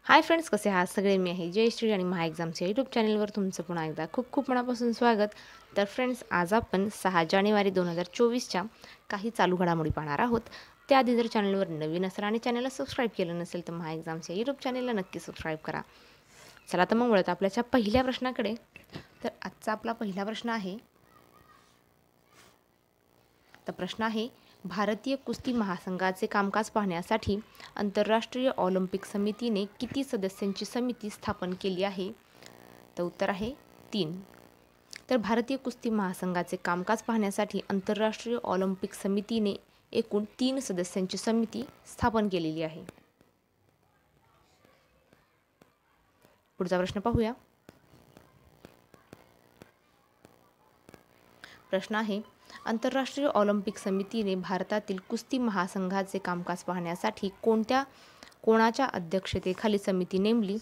Hi friends, कसे आहात सगळे? मी आहे जयश्री आणि महा एक्झामच्या यूट्यूब चॅनलवर तुमचं पुन्हा एकदा खूप खूप मनापासून स्वागत. तर फ्रेंड्स, आज आपण 6 जानेवारी 2024च्या काही चालू घडामोडी पाहणार आहोत. त्याआधी जर चॅनलवर नवीन असाल आणि चॅनलला सबस्क्राईब केलं नसेल तर महा एक्झामच्या यूट्यूब चॅनलला नक्की सबस्क्राईब करा. चला तर मग वळत आपल्याच्या पहिल्या प्रश्नाकडे. तर आजचा आपला पहिला प्रश्न आहे. तर प्रश्न आहे, भारतीय कुस्ती महासंघाचे कामकाज पाहण्यासाठी आंतरराष्ट्रीय ऑलिम्पिक समितीने किती सदस्यांची समिती स्थापन केली आहे? तर उत्तर आहे 3. तर भारतीय कुस्ती महासंघाचे कामकाज पाहण्यासाठी आंतरराष्ट्रीय ऑलिम्पिक समितीने एकूण 3 सदस्यांची समिती स्थापन केलेली आहे. पुढचा प्रश्न पाहूया. प्रश्न आहे, आंतरराष्ट्रीय ऑलिम्पिक समितीने भारतातील कुस्ती महासंघाचे कामकाज पाहण्यासाठी कोणाच्या अध्यक्षतेखाली समिती नेमली?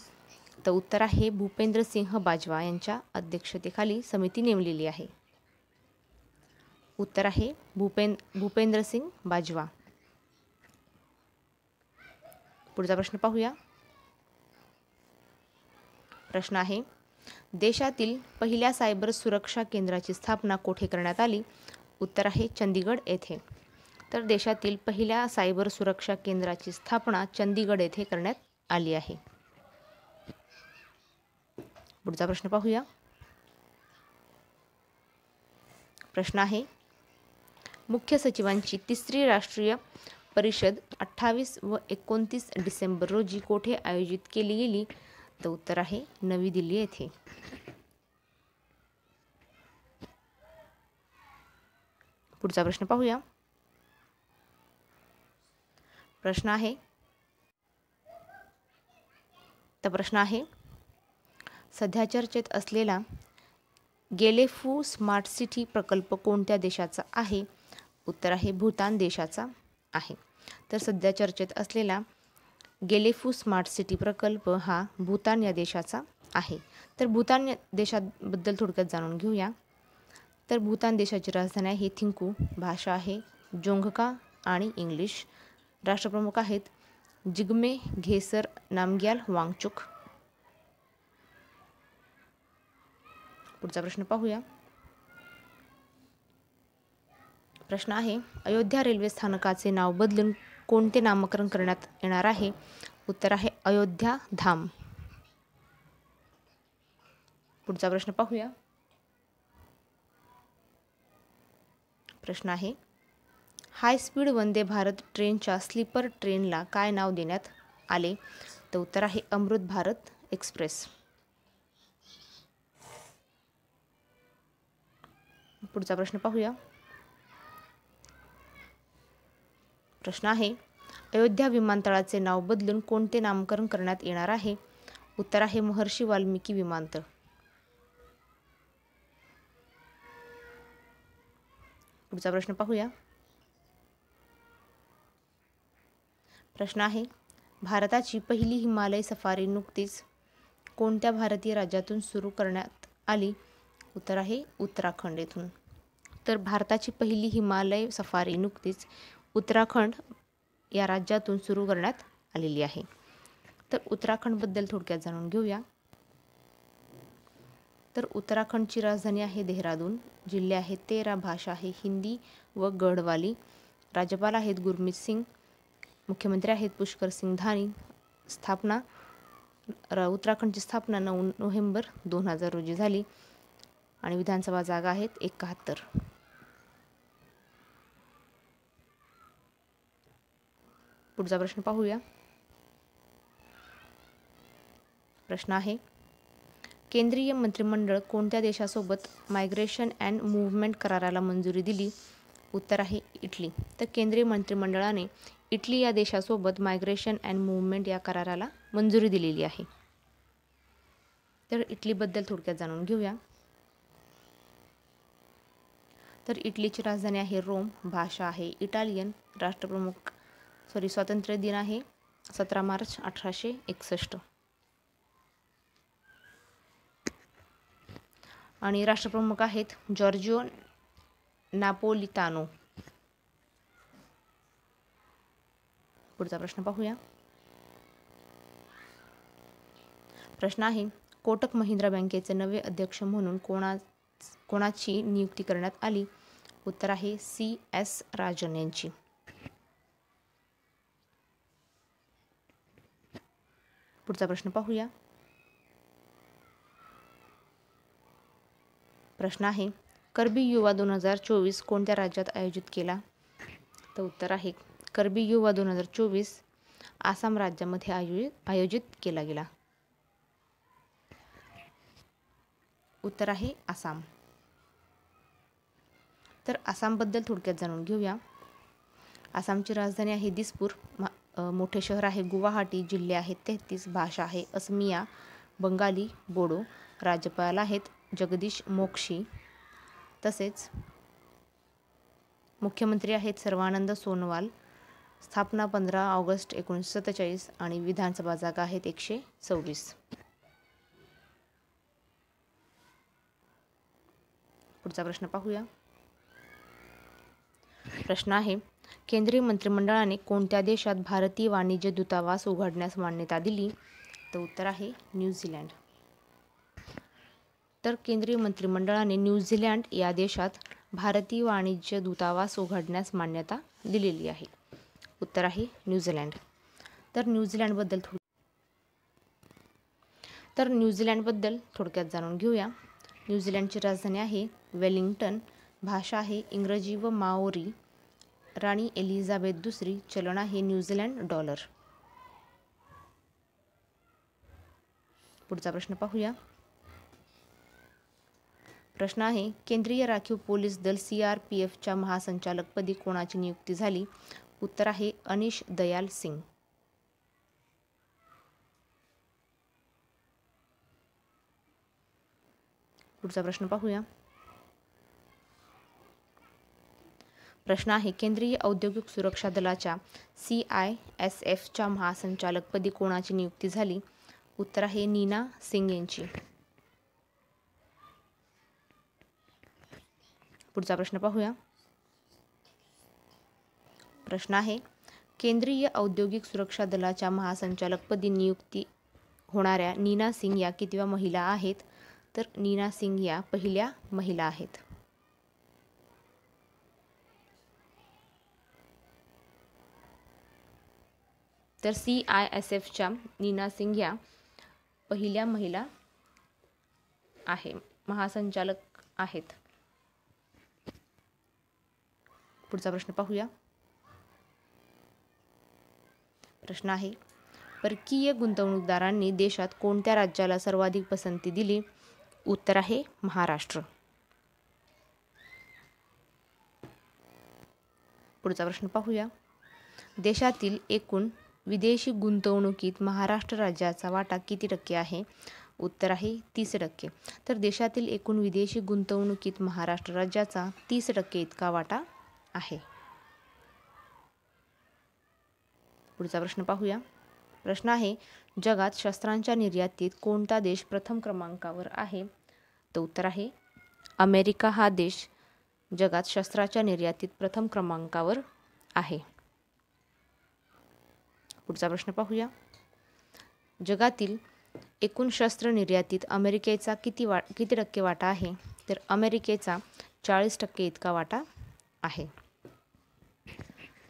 तर उत्तर आहे भूपेंद्र सिंह बाजवा यांच्या अध्यक्षतेखाली समिती नेमलेली आहे. उत्तर आहे भूपेंद्र सिंग बाजवा. पुढचा प्रश्न पाहूया. प्रश्न आहे, देशातील पहिल्या सायबर सुरक्षा केंद्राची स्थापना कोठे करण्यात आली? उत्तर आहे चंदीगड येथे. तर देशातील पहिल्या सायबर सुरक्षा केंद्राची स्थापना चंदीगड येथे करण्यात आली आहे. पुढचा प्रश्न पाहूया. प्रश्न आहे, मुख्य सचिवांची तिसरी राष्ट्रीय परिषद 28 व 29 डिसेंबर रोजी कोठे आयोजित केली गेली? तर उत्तर आहे नवी दिल्ली येथे. पुढचा प्रश्न पाहूया. प्रश्न आहे, सध्या चर्चेत असलेला गेलेफू स्मार्ट सिटी प्रकल्प कोणत्या देशाचा आहे? उत्तर आहे भूतान देशाचा आहे. तर सध्या चर्चेत असलेला गेलेफू स्मार्ट सिटी प्रकल्प हा भूतान या देशाचा आहे. तर भूतान देशाबद्दल थोडक्यात जाणून घेऊया. तर भूतान देशाची राजधानी आहे थिंकू, भाषा आहे जोंगका आणि इंग्लिश. राष्ट्रप्रमुख आहेत जिग्मे घेसर नामग्याल वांगचुक. पुढचा प्रश्न पाहूया. प्रश्न आहे, अयोध्या रेल्वे स्थानकाचे नाव बदलून कोणते नामकरण करण्यात येणार आहे? उत्तर आहे अयोध्या धाम. पुढचा प्रश्न पाहूया. प्रश्न आहे, हाय स्पीड वंदे भारत ट्रेनच्या स्लीपर ट्रेनला काय नाव देण्यात आले? तर उत्तर आहे अमृत भारत एक्सप्रेस. पुढचा प्रश्न पाहूया. प्रश्न आहे, अयोध्या विमानतळाचे नाव बदलून कोणते नामकरण करण्यात येणार आहे? उत्तर आहे महर्षी वाल्मिकी विमानतळ. पुढचा प्रश्न पाहूया. प्रश्न आहे, भारताची पहिली हिमालय सफारी नुकतीच कोणत्या भारतीय राज्यातून सुरू करण्यात आली? उत्तर आहे उत्तराखंड येथून. तर भारताची पहिली हिमालय सफारी नुकतीच उत्तराखंड या राज्यातून सुरू करण्यात आलेली आहे. तर उत्तराखंडबद्दल थोडक्यात जाणून घेऊया. तर उत्तराखंडची राजधानी आहे देहरादून, जिल्हे आहेत 13, भाषा आहे हिंदी व गढवाली. राज्यपाल आहेत गुरमीत सिंग, मुख्यमंत्री आहेत पुष्कर सिंग धामी. उत्तराखंडची स्थापना 9 नोव्हेंबर 2000 रोजी झाली आणि विधानसभा जागा आहेत 71. पुढचा प्रश्न पाहूया. प्रश्न आहे, केंद्रीय मंत्रिमंडळ कोणत्या देशासोबत मायग्रेशन अँड मूव्हमेंट कराराला मंजुरी दिली? उत्तर आहे इटली. तर केंद्रीय मंत्रिमंडळाने इटली या देशासोबत मायग्रेशन अँड मूव्हमेंट या कराराला मंजुरी दिलेली आहे. तर इटलीबद्दल थोडक्यात जाणून घेऊया. तर इटलीची राजधानी आहे रोम, भाषा आहे इटालियन. स्वातंत्र्य दिन आहे 17 मार्च 1861 आणि राष्ट्रप्रमुख आहेत जॉर्जियो नापोलितानो. पुढचा प्रश्न पाहूया. प्रश्न आहे, कोटक महिंद्रा बँकेचे नवे अध्यक्ष म्हणून कोणाची नियुक्ती करण्यात आली? उत्तर आहे CS राजन यांची. पुढचा प्रश्न पाहूया. प्रश्न आहे, करबी युवा 2024 कोणत्या राज्यात आयोजित केला? तर उत्तर आहे करबी युवा 2024 आसाम राज्यामध्ये आयोजित केला गेला. उत्तर आहे आसाम. तर आसामबद्दल थोडक्यात जाणून घेऊया. आसामची राजधानी आहे दिसपूर, मोठे शहर आहे गुवाहाटी, जिल्हे आहेत 33, भाषा आहे असमिया, बंगाली, बोडो, राज्यपाल आहेत जगदीश मोक्षी, तसेच मुख्यमंत्री आहेत सर्वानंद सोनोवाल. स्थापना 15 ऑगस्ट 1947 आणि विधानसभा जागा आहेत 126. पुढचा प्रश्न पाहूया. प्रश्न आहे, केंद्रीय मंत्रिमंडळाने कोणत्या देशात भारतीय वाणिज्य दूतावास उघडण्यास मान्यता दिली? तर उत्तर आहे न्यूझीलंड. तर केंद्रीय मंत्रिमंडळाने न्यूझीलंड या देशात भारतीय वाणिज्य दूतावास उघडण्यास मान्यता दिलेली आहे. उत्तर आहे न्यूझीलंड. तर न्यूझीलंडबद्दल थोडक्यात जाणून घेऊया. न्यूझीलंडची राजधानी आहे वेलिंग्टन, भाषा आहे इंग्रजी व माओरी, राणी एलिझाबेथ दुसरी, चलन आहे न्यूझीलंड डॉलर. पुढचा प्रश्न पाहूया. प्रश्न आहे, केंद्रीय राखीव पोलीस दल CRPFच्या महासंचालकपदी कोणाची नियुक्ती झाली? उत्तर आहे अनिश दयाल सिंग. पुढचा प्रश्न पाहूया. प्रश्न आहे, केंद्रीय औद्योगिक सुरक्षा दलाच्या CISFच्या महासंचालकपदी कोणाची नियुक्ती झाली? उत्तर आहे नीना सिंग यांची. पुढचा प्रश्न पाहूया. प्रश्न आहे, केंद्रीय औद्योगिक सुरक्षा दलाच्या महासंचालकपदी नियुक्ती होणाऱ्या नीना सिंग या कितव्या महिला आहेत? तर नीना सिंग या पहिल्या महिला आहेत. तर CISFच्या नीना सिंग या पहिल्या महिला महासंचालक आहेत. पुढचा प्रश्न पाहूया. प्रश्न आहे, परकीय गुंतवणूकदारांनी देशात कोणत्या राज्याला सर्वाधिक पसंती दिली? उत्तर आहे महाराष्ट्र. पुढचा प्रश्न पाहूया. देशातील एकूण विदेशी गुंतवणुकीत महाराष्ट्र राज्याचा वाटा किती टक्के आहे? उत्तर आहे 30%. तर देशातील एकूण विदेशी गुंतवणुकीत महाराष्ट्र राज्याचा 30% इतका वाटा आहे. पुढचा प्रश्न पाहूया. प्रश्न आहे, जगात शस्त्रांच्या निर्यातीत कोणता देश प्रथम क्रमांकावर आहे? तर उत्तर आहे अमेरिका हा देश जगात शस्त्राच्या निर्यातीत प्रथम क्रमांकावर आहे. पुढचा प्रश्न पाहूया. जगातील एकूण शस्त्र निर्यातीत अमेरिकेचा किती टक्के वाटा आहे? तर अमेरिकेचा 40% इतका वाटा आहे.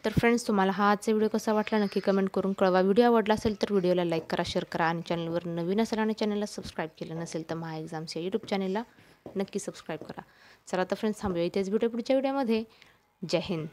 तर फ्रेंड्स, तुम्हाला हा आजचा व्हिडिओ कसा वाटला नक्की कमेंट करून कळवा. व्हिडिओ आवडला असेल तर व्हिडिओला लाईक करा, शेअर करा आणि चॅनलवर नवीन असेल आणि चॅनलला सबस्क्राईब केलं नसेल तर महा एक्झाम्स या यूट्यूब चॅनलला नक्की सबस्क्राईब करा. चला तर फ्रेंड्स, थांबूया इथेच. व्हिडिओ पुढच्या व्हिडिओमध्ये. जय हिंद.